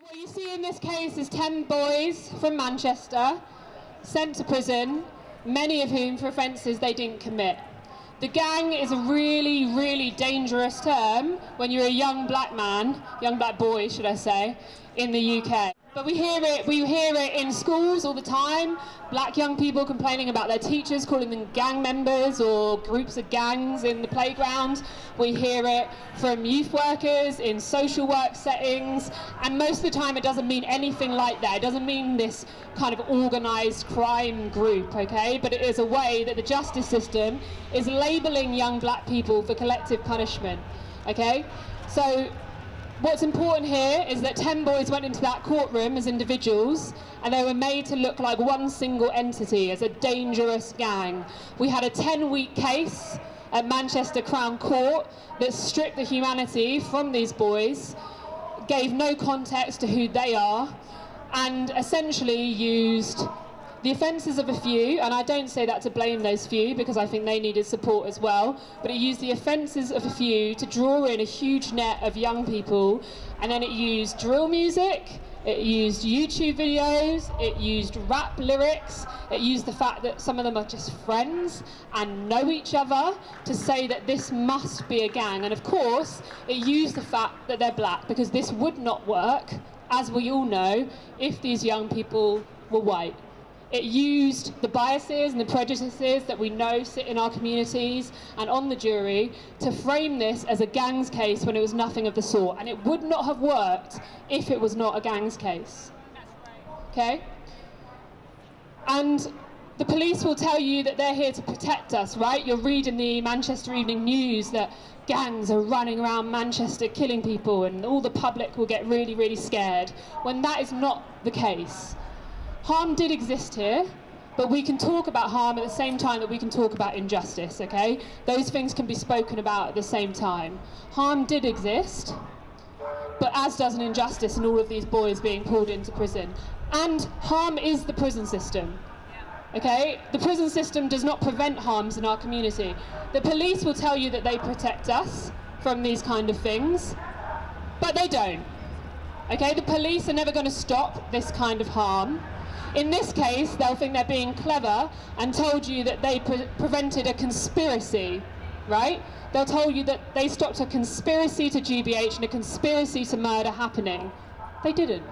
What you see in this case is 10 boys from Manchester sent to prison, many of whom for offences they didn't commit. The gang is a really, really dangerous term when you're a young black man, young black boy should I say, in the UK. But we hear it in schools all the time, black young people complaining about their teachers, calling them gang members or groups of gangs in the playground. We hear it from youth workers in social work settings, and most of the time it doesn't mean anything like that. It doesn't mean this kind of organised crime group, okay? But it is a way that the justice system is labelling young black people for collective punishment, okay? So what's important here is that 10 boys went into that courtroom as individuals and they were made to look like one single entity, as a dangerous gang. We had a 10-week case at Manchester Crown Court that stripped the humanity from these boys, gave no context to who they are, and essentially used the offences of a few, and I don't say that to blame those few because I think they needed support as well, but it used the offences of a few to draw in a huge net of young people, and then it used drill music, it used YouTube videos, it used rap lyrics, it used the fact that some of them are just friends and know each other to say that this must be a gang. And of course, it used the fact that they're black, because this would not work, as we all know, if these young people were white. It used the biases and the prejudices that we know sit in our communities and on the jury to frame this as a gangs case when it was nothing of the sort. And it would not have worked if it was not a gangs case. Okay? And the police will tell you that they're here to protect us, right? You'll read in the Manchester Evening News that gangs are running around Manchester killing people and all the public will get really, really scared, when that is not the case. Harm did exist here, but we can talk about harm at the same time that we can talk about injustice, okay? Those things can be spoken about at the same time. Harm did exist, but as does an injustice in all of these boys being pulled into prison. And harm is the prison system, okay? The prison system does not prevent harms in our community. The police will tell you that they protect us from these kind of things, but they don't, okay? The police are never going to stop this kind of harm. In this case, they'll think they're being clever and told you that they prevented a conspiracy, right? They'll tell you that they stopped a conspiracy to GBH and a conspiracy to murder happening. They didn't.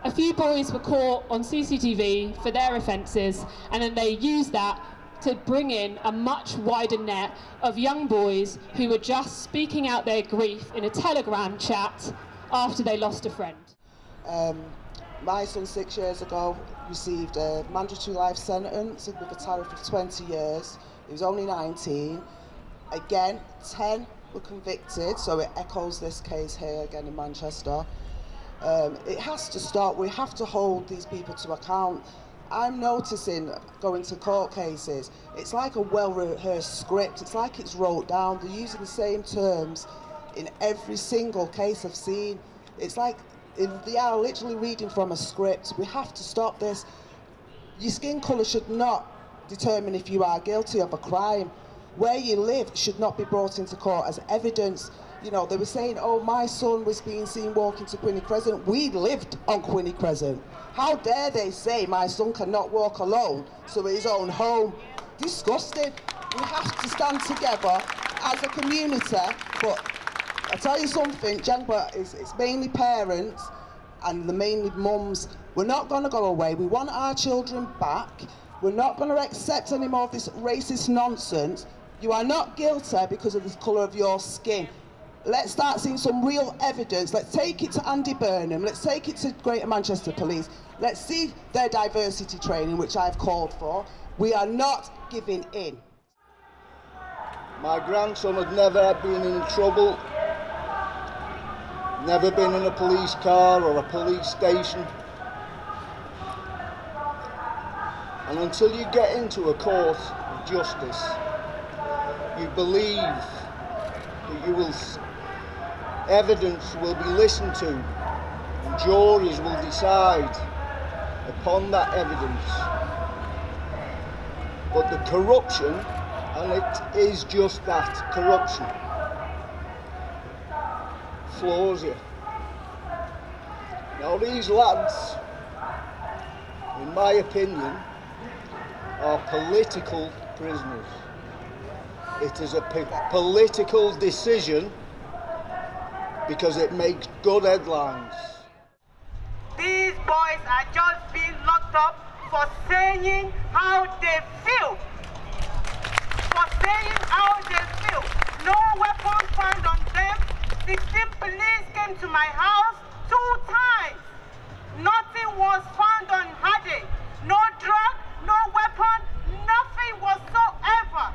A few boys were caught on CCTV for their offences, and then they used that to bring in a much wider net of young boys who were just speaking out their grief in a Telegram chat after they lost a friend. My son 6 years ago received a mandatory life sentence with a tariff of 20 years. He was only 19. Again, 10 were convicted, so it echoes this case here again in Manchester. It has to stop. We have to hold these people to account. I'm noticing, going to court cases, it's like a well-rehearsed script. It's like it's wrote down. They're using the same terms in every single case I've seen. It's like they are literally reading from a script. We have to stop this. Your skin colour should not determine if you are guilty of a crime. Where you live should not be brought into court as evidence. You know, they were saying, oh, my son was being seen walking to Quinney Crescent. We lived on Quinney Crescent. How dare they say my son cannot walk alone to his own home? Disgusting. We have to stand together as a community, but I tell you something, JENGbA it's mainly parents and the mainly mums. We're not going to go away. We want our children back. We're not going to accept any more of this racist nonsense. You are not guilty because of the colour of your skin. Let's start seeing some real evidence. Let's take it to Andy Burnham. Let's take it to Greater Manchester Police. Let's see their diversity training, which I've called for. We are not giving in. My grandson had never been in trouble. Never been in a police car or a police station. And until you get into a court of justice, you believe that evidence will be listened to and juries will decide upon that evidence. But the corruption, and it is just that, corruption, floors you. Now these lads, in my opinion, are political prisoners. It is a political decision because it makes good headlines. These boys are just being locked up for saying how they feel. For saying how they feel. No weapon found on them. 16 police came to my house 2 times. Nothing was found on Hadi. No drug, no weapon, nothing whatsoever.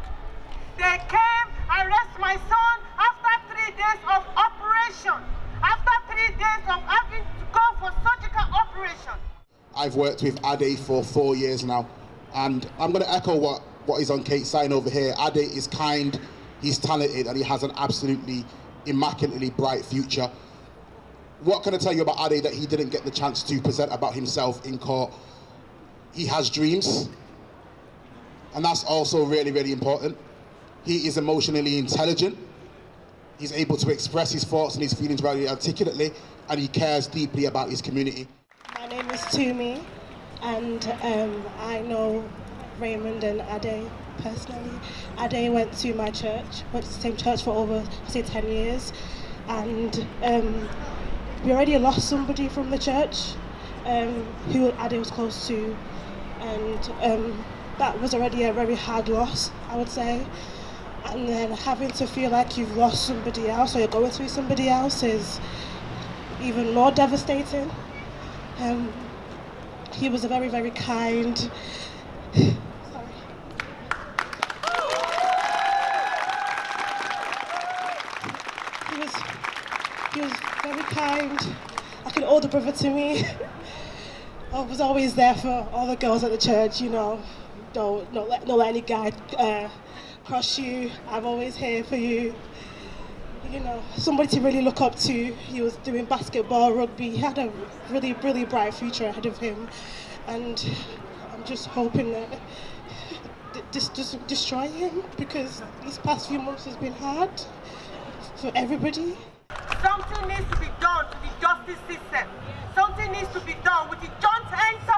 They came, arrest my son after 3 days of operation. After 3 days of having to go for surgical operation. I've worked with Ade for 4 years now, and I'm going to echo what is on Kate's sign over here. Ade is kind, he's talented, and he has an absolutely immaculately bright future. What can I tell you about Ade that he didn't get the chance to present about himself in court? He has dreams, and that's also really, really important. He is emotionally intelligent. He's able to express his thoughts and his feelings very articulately, and he cares deeply about his community. My name is Tumi, and I know Raymond and Ade personally. Ade went to my church, went to the same church for over, 10 years, and we already lost somebody from the church who Ade was close to, and that was already a very hard loss, I would say. And then having to feel like you've lost somebody else or you're going through somebody else is even more devastating. He was a very, very kind. Sorry. He was very kind, like an older brother to me. I was always there for all the girls at the church, you know. Don't let any guy cross you. I'm always here for you. You know, somebody to really look up to. He was doing basketball, rugby. He had a really, really bright future ahead of him. And I'm just hoping that this doesn't destroy him, because these past few months has been hard for everybody. Something needs to be done to the justice system. Something needs to be done with the Joint Enter